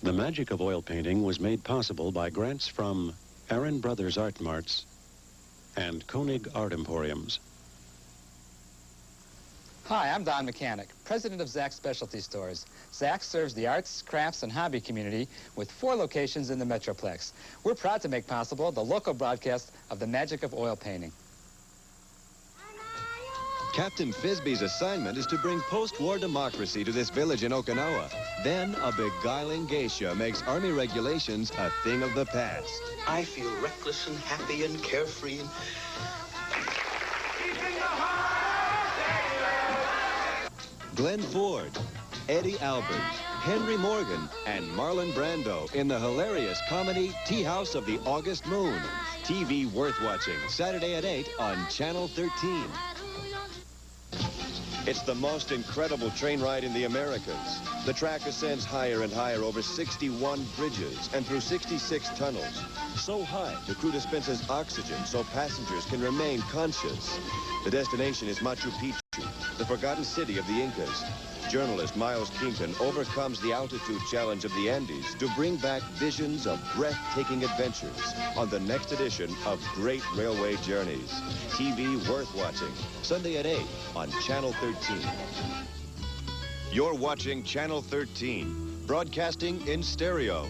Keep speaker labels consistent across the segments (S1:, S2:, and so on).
S1: The magic of oil painting was made possible by grants from Aaron Brothers Art Marts and Koenig Art Emporiums.
S2: Hi, I'm Don Mechanic, president of Zach's Specialty Stores. Zach serves the arts, crafts, and hobby community with 4 locations in the Metroplex. We're proud to make possible the local broadcast of the magic of oil painting.
S3: Captain Fisby's assignment is to bring post-war democracy to this village in Okinawa. Then a beguiling geisha makes Army regulations a thing of the past.
S4: I feel reckless and happy and carefree and...
S3: Glenn Ford, Eddie Albert, Henry Morgan, and Marlon Brando in the hilarious comedy Tea House of the August Moon. TV worth watching, Saturday at 8 on Channel 13. It's the most incredible train ride in the Americas. The track ascends higher and higher over 61 bridges and through 66 tunnels. So high, the crew dispenses oxygen so passengers can remain conscious. The destination is Machu Picchu, the forgotten city of the Incas. Journalist Miles Kington overcomes the altitude challenge of the Andes to bring back visions of breathtaking adventures on the next edition of Great Railway Journeys. TV worth watching, Sunday at 8 on Channel 13. You're watching Channel 13, broadcasting in stereo.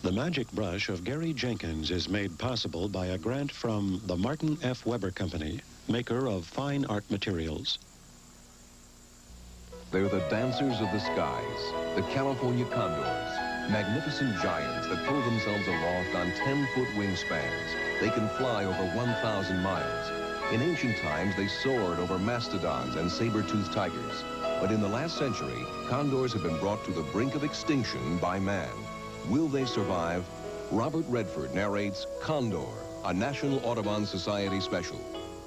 S1: The magic brush of Gary Jenkins is made possible by a grant from the Martin F. Weber Company, maker of fine art materials.
S5: They're the dancers of the skies, the California condors, magnificent giants that pull themselves aloft on 10-foot wingspans. They can fly over 1,000 miles. In ancient times, they soared over mastodons and saber-toothed tigers. But in the last century, condors have been brought to the brink of extinction by man. Will they survive? Robert Redford narrates Condor, a National Audubon Society special.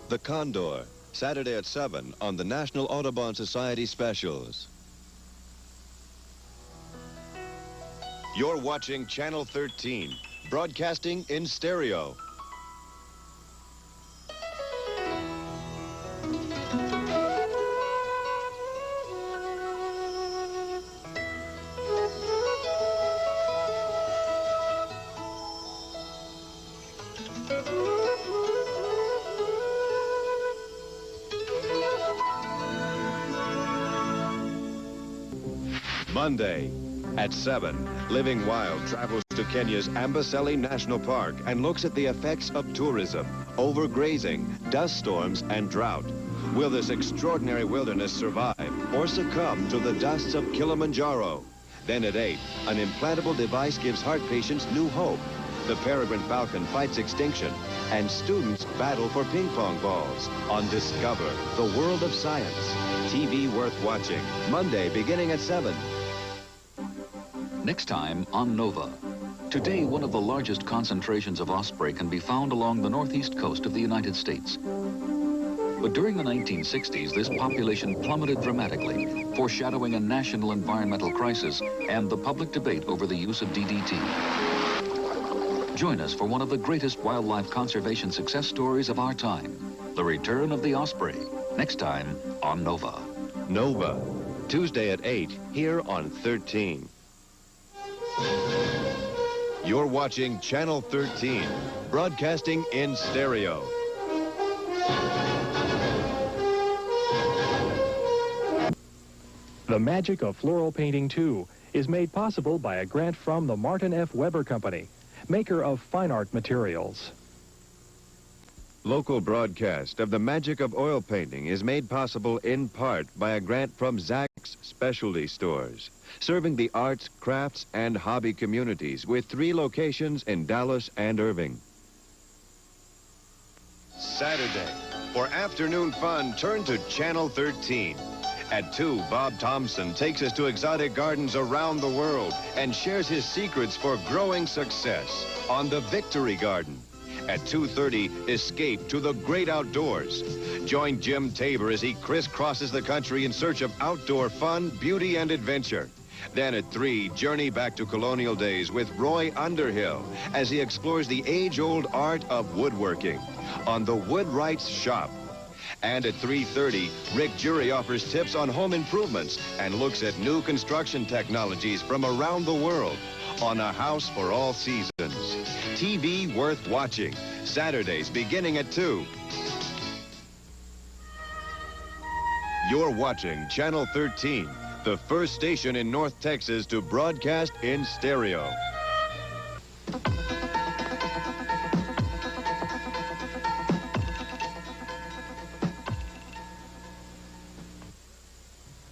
S3: The Condor, Saturday at 7 on the National Audubon Society specials. You're watching Channel 13, broadcasting in stereo. Monday at 7, Living Wild travels to Kenya's Amboseli National Park and looks at the effects of tourism, overgrazing, dust storms, and drought. Will this extraordinary wilderness survive or succumb to the dusts of Kilimanjaro? Then at 8, an implantable device gives heart patients new hope. The peregrine falcon fights extinction, and students battle for ping pong balls on Discover, the World of Science. TV worth watching, Monday beginning at 7.
S6: Next time on Nova. Today, one of the largest concentrations of osprey can be found along the northeast coast of the United States. But during the 1960s, this population plummeted dramatically, foreshadowing a national environmental crisis and the public debate over the use of DDT. Join us for one of the greatest wildlife conservation success stories of our time, the return of the osprey, next time on Nova.
S3: Nova, Tuesday at 8, here on 13. You're watching Channel 13, broadcasting in stereo.
S7: The magic of floral painting, too, is made possible by a grant from the Martin F. Weber Company, maker of fine art materials.
S3: Local broadcast of the magic of oil painting is made possible in part by a grant from Zach's Specialty Stores, serving the arts, crafts, and hobby communities with 3 locations in Dallas and Irving. Saturday, for afternoon fun, turn to Channel 13. At 2, Bob Thompson takes us to exotic gardens around the world and shares his secrets for growing success on the Victory Garden. At 2:30, escape to the great outdoors. Join Jim Tabor as he crisscrosses the country in search of outdoor fun, beauty, and adventure. Then at 3, journey back to colonial days with Roy Underhill as he explores the age-old art of woodworking on the WOODWRIGHT'S shop. And at 3:30, Rick Jury offers tips on home improvements and looks at new construction technologies from around the world on A House for All Seasons. TV worth watching. Saturdays beginning at 2. You're watching Channel 13, the first station in North Texas to broadcast in stereo.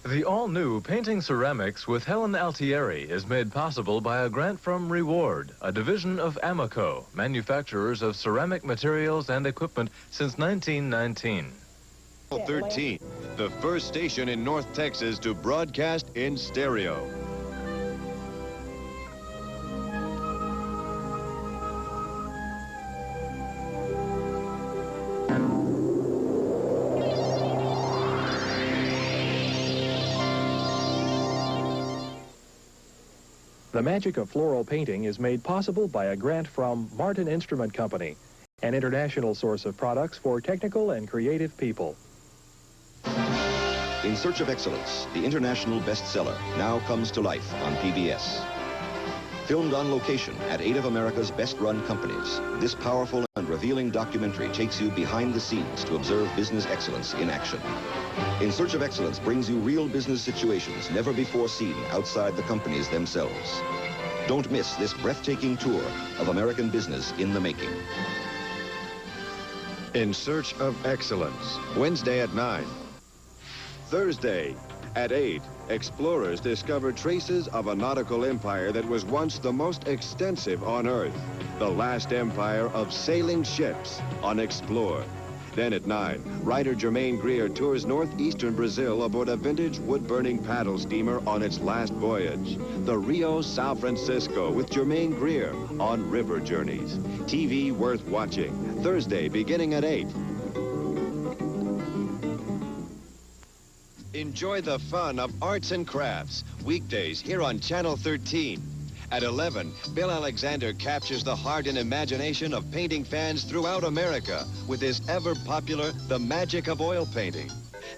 S8: The all-new Painting Ceramics with Helen Altieri is made possible by a grant from Reward, a division of Amoco, manufacturers of ceramic materials and equipment since 1919.
S3: 13, the first station in North Texas to broadcast in stereo.
S7: The magic of floral painting is made possible by a grant from Martin Instrument Company, an international source of products for technical and creative people.
S9: In Search of Excellence, the international bestseller now comes to life on PBS. Filmed on location at 8 of America's best-run companies, this powerful and revealing documentary takes you behind the scenes to observe business excellence in action. In Search of Excellence brings you real business situations never before seen outside the companies themselves. Don't miss this breathtaking tour of American business in the making.
S3: In Search of Excellence, Wednesday at 9. Thursday at 8, explorers discover traces of a nautical empire that was once the most extensive on Earth. The last empire of sailing ships on Explore. Then at 9, writer Germaine Greer tours northeastern Brazil aboard a vintage wood-burning paddle steamer on its last voyage. The Rio São Francisco with Germaine Greer on river journeys. TV worth watching. Thursday beginning at 8. Enjoy the fun of arts and crafts. Weekdays here on Channel 13. At 11, Bill Alexander captures the heart and imagination of painting fans throughout America with his ever-popular The Magic of Oil Painting.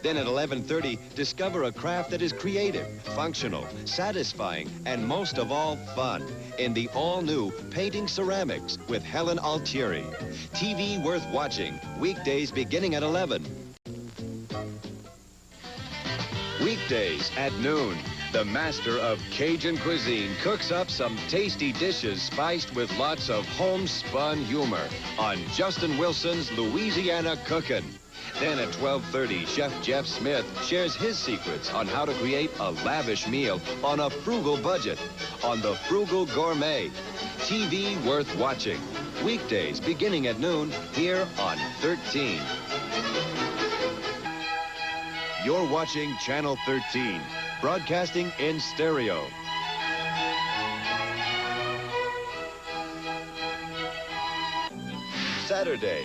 S3: Then at 11:30, discover a craft that is creative, functional, satisfying, and most of all, fun in the all-new Painting Ceramics with Helen Altieri. TV worth watching. Weekdays beginning at 11. Weekdays at noon, the master of Cajun cuisine cooks up some tasty dishes spiced with lots of homespun humor on Justin Wilson's Louisiana Cookin'. Then at 12:30, Chef Jeff Smith shares his secrets on how to create a lavish meal on a frugal budget on the Frugal Gourmet. TV worth watching. Weekdays beginning at noon here on 13. You're watching Channel 13, broadcasting in stereo. Saturday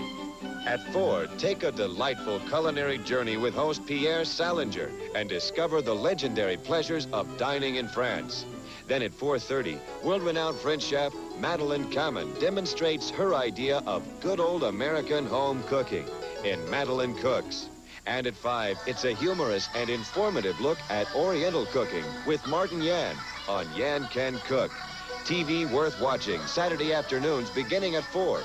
S3: at 4, take a delightful culinary journey with host Pierre Salinger and discover the legendary pleasures of dining in France. Then at 4:30, world-renowned French chef Madeleine demonstrates her idea of good old American home cooking in Madeleine Cooks. And at 5, it's a humorous and informative look at Oriental cooking with Martin Yan on Yan Can Cook. TV worth watching, Saturday afternoons beginning at 4.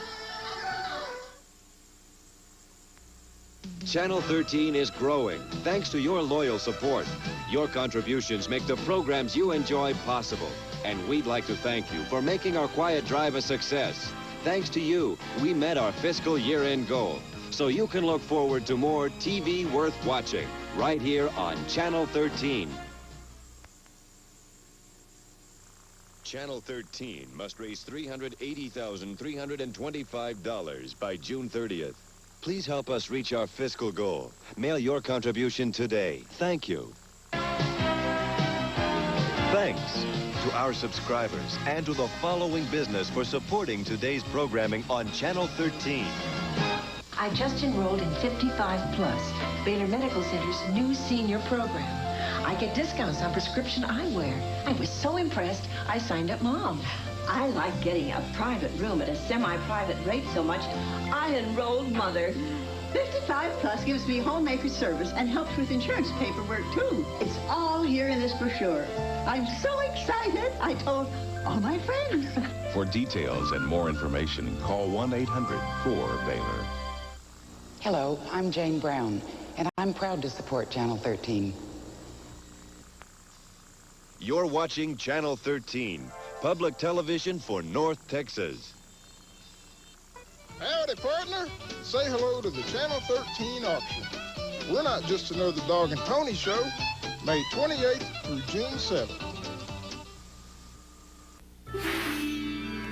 S3: Channel 13 is growing thanks to your loyal support. Your contributions make the programs you enjoy possible. And we'd like to thank you for making our quiet drive a success. Thanks to you, we met our fiscal year-end goal. So you can look forward to more TV worth watching right here on Channel 13. Channel 13 must raise $380,325 by June 30th. Please help us reach our fiscal goal. Mail your contribution today. Thank you. Thanks to our subscribers and to the following business for supporting today's programming on Channel 13.
S10: I just enrolled in 55 Plus, Baylor Medical Center's new senior program. I get discounts on prescription eyewear. I was so impressed, I signed up Mom.
S11: I like getting a private room at a semi-private rate so much, I enrolled Mother. 55 Plus gives me homemaker service and helps with insurance paperwork, too. It's all here in this brochure. I'm so excited, I told all my friends.
S12: For details and more information, call 1-800-4-BAYLOR.
S13: Hello, I'm Jane Brown, and I'm proud to support Channel 13.
S3: You're watching Channel 13, public television for North Texas.
S14: Howdy, partner. Say hello to the Channel 13 auction. We're not just another dog and pony show. May 28th through June 7th.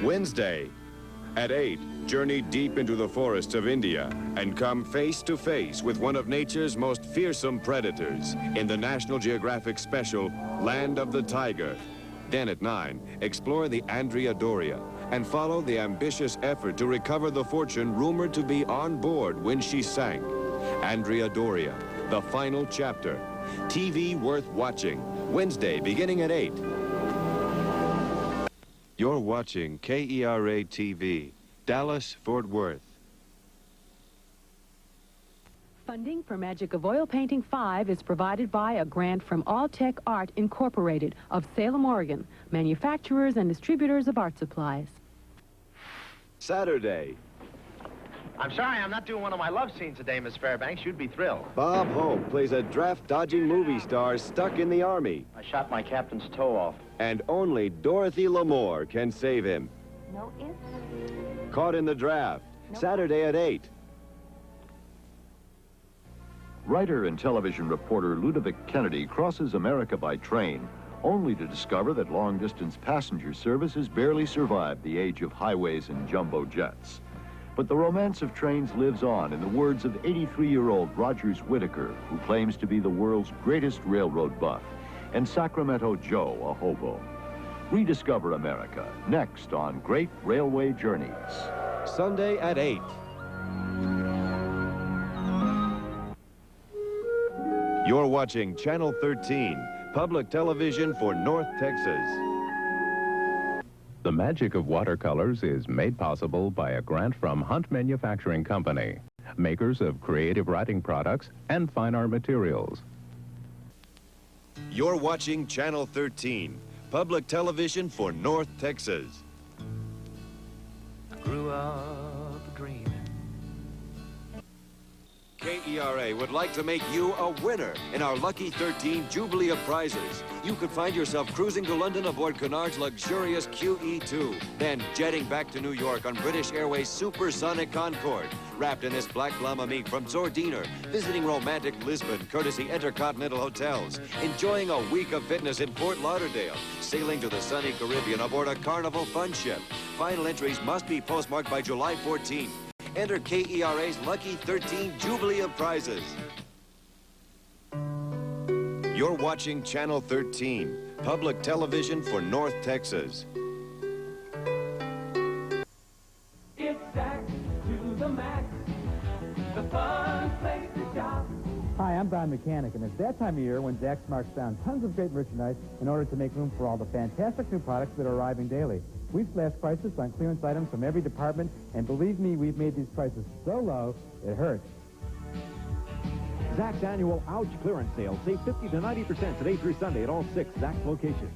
S3: Wednesday at 8, journey deep into the forests of India and come face to face with one of nature's most fearsome predators in the National Geographic special, Land of the Tiger. Then at 9, explore the Andrea Doria and follow the ambitious effort to recover the fortune rumored to be on board when she sank. Andrea Doria, the final chapter. TV worth watching. Wednesday, beginning at 8. You're watching KERA TV, Dallas, Fort Worth.
S15: Funding for Magic of Oil Painting 5 is provided by a grant from All Tech Art Incorporated of Salem, Oregon, manufacturers and distributors of art supplies.
S3: Saturday.
S16: I'm sorry, I'm not doing one of my love scenes today, Miss Fairbanks. You'd be thrilled.
S3: Bob Hope plays a draft-dodging movie star stuck in the Army.
S16: I shot my captain's toe off.
S3: And only Dorothy Lamour can save him.
S11: No ifs.
S3: Caught in the Draft. Nope. Saturday at 8.
S17: Writer and television reporter Ludovic Kennedy crosses America by train, only to discover that long-distance passenger service has barely survived the age of highways and jumbo jets. But the romance of trains lives on in the words of 83-year-old Rogers Whittaker, who claims to be the world's greatest railroad buff, and Sacramento Joe, a hobo. Rediscover America, next on Great Railway Journeys.
S3: Sunday at 8. You're watching Channel 13, public television for North Texas.
S18: The magic of watercolors is made possible by a grant from Hunt Manufacturing Company, makers of creative writing products and fine art materials.
S3: You're watching Channel 13, public television for North Texas.
S19: I grew up dreaming.
S3: KERA would like to make you a winner in our Lucky 13 Jubilee of Prizes. You could find yourself cruising to London aboard Cunard's luxurious QE2, then jetting back to New York on British Airways Supersonic Concorde, wrapped in this black llama meat from Zordiner, visiting romantic Lisbon courtesy Intercontinental Hotels, enjoying a week of fitness in Fort Lauderdale, sailing to the sunny Caribbean aboard a Carnival fun ship. Final entries must be postmarked by July 14th. Enter KERA's Lucky 13 Jubilee of Prizes. You're watching Channel 13, public television for North Texas.
S20: It's Zach to the max, the fun place to shop.
S21: Hi, I'm Don Mechanic, and it's that time of year when Zach's marks down tons of great merchandise in order to make room for all the fantastic new products that are arriving daily. We've slashed prices on clearance items from every department, and believe me, we've made these prices so low, it hurts.
S22: Zach's annual Ouch clearance sale. Save 50 to 90% today through Sunday at all 6 Zach's locations.